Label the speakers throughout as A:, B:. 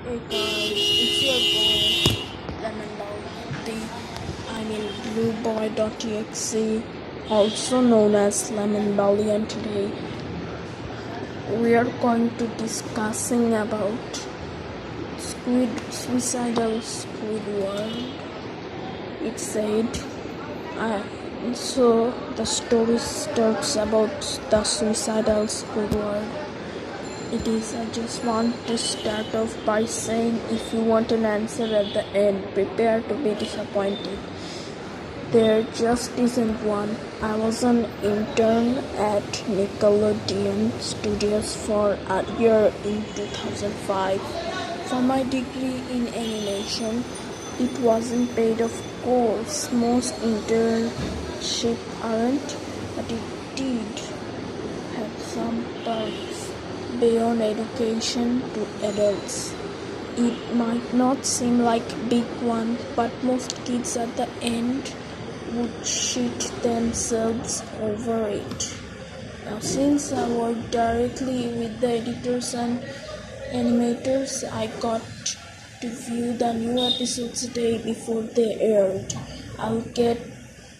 A: Hey guys, it's your boy Lemon Bounty. Blue Boy.exe, also known as Lemon Belly, and today we are going to discussing about suicidal squidward. It said, uh, so the story starts about the suicidal squidward. It is, I just want to start off by saying if you want an answer at the end, prepare to be disappointed. There just isn't one. I was an intern at Nickelodeon Studios for a year in 2005. For my degree in animation, it wasn't paid, of course. Most internships aren't, but it did have some perks beyond education to adults. It might not seem like a big one, but most kids at the end would shit themselves over it. Now, since I work directly with the editors and animators, I got to view the new episodes a day before they aired. I'll get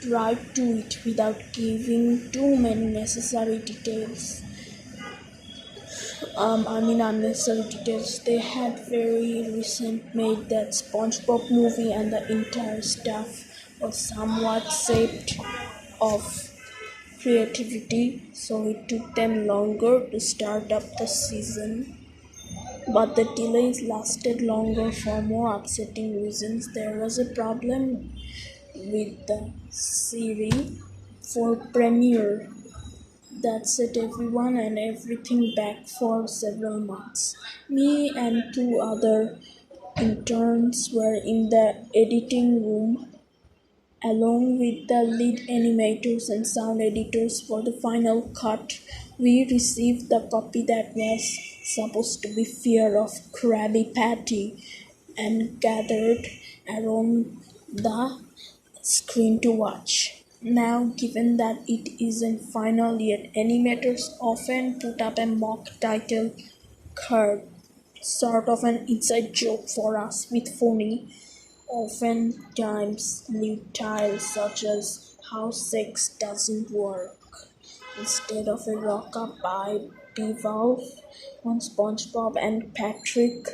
A: right to it without giving too many necessary details. Unnecessary details. They had very recent made that SpongeBob movie, and the entire stuff was somewhat saved of creativity, so it took them longer to start up the season. But the delays lasted longer for more upsetting reasons. There was a problem with the series for premiere that set everyone and everything back for several months. Me and two other interns were in the editing room along with the lead animators and sound editors for the final cut. We received the copy that was supposed to be Fear of Krabby Patty and gathered around the screen to watch. Now, given that it isn't final yet, animators often put up a mock title card, sort of an inside joke for us with phony, oftentimes lewd titles such as How Sex Doesn't Work instead of a rock-up Beowulf on SpongeBob and Patrick.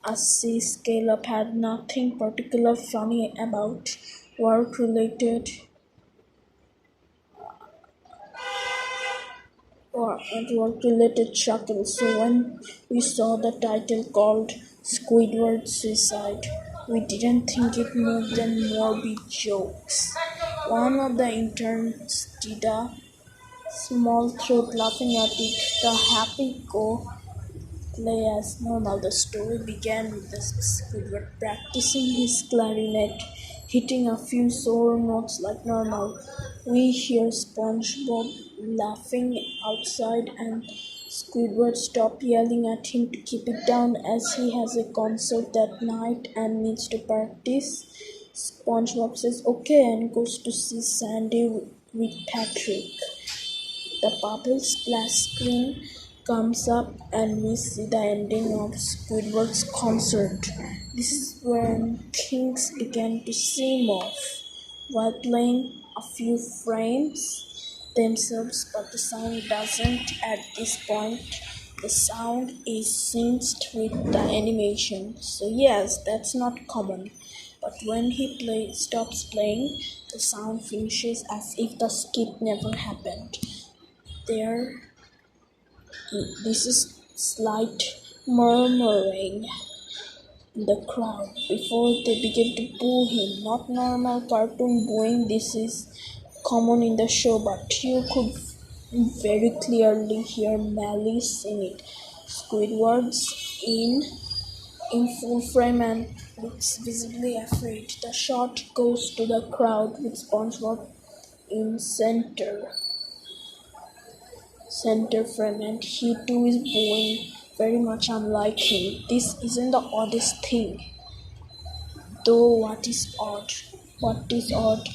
A: A sea scale-up had nothing particular funny about work-related or work-related chuckles. So when we saw the title called Squidward Suicide, we didn't think it more than morbid jokes. One of the interns did a small throat laughing at it. The happy go play as normal. The story began with the Squidward practicing his clarinet, hitting a few sore notes like normal. We hear SpongeBob laughing outside and Squidward stop yelling at him to keep it down as he has a concert that night and needs to practice. SpongeBob says okay and goes to see Sandy with Patrick. The bubble splash screen comes up and we see the ending of Squidward's concert. This is when things began to seem off. While playing a few frames themselves, but the sound doesn't at this point. The sound is synced with the animation. So yes, that's not common. But when he stops playing, the sound finishes as if the skip never happened. There this is slight murmuring in the crowd before they begin to boo him. Not normal cartoon booing, this is common in the show, but you could very clearly hear malice in it. Squidward's in full frame and looks visibly afraid. The shot goes to the crowd with SpongeBob in center frame, and he too is bowing very much unlike him. This isn't the oddest thing, though what is odd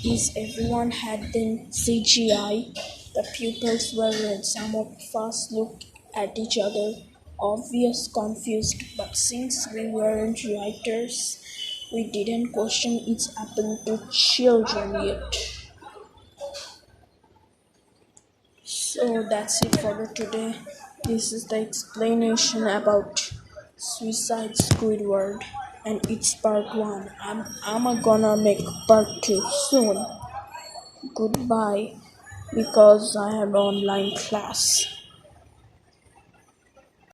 A: is everyone had then CGI. The pupils were red. Some of us looked at each other obvious confused, but since we weren't writers, we didn't question its appeal to children yet. So that's it for the today. This is the explanation about Suicide Squidward, and it's part one. I'm gonna make part two soon. Goodbye, because I have online class.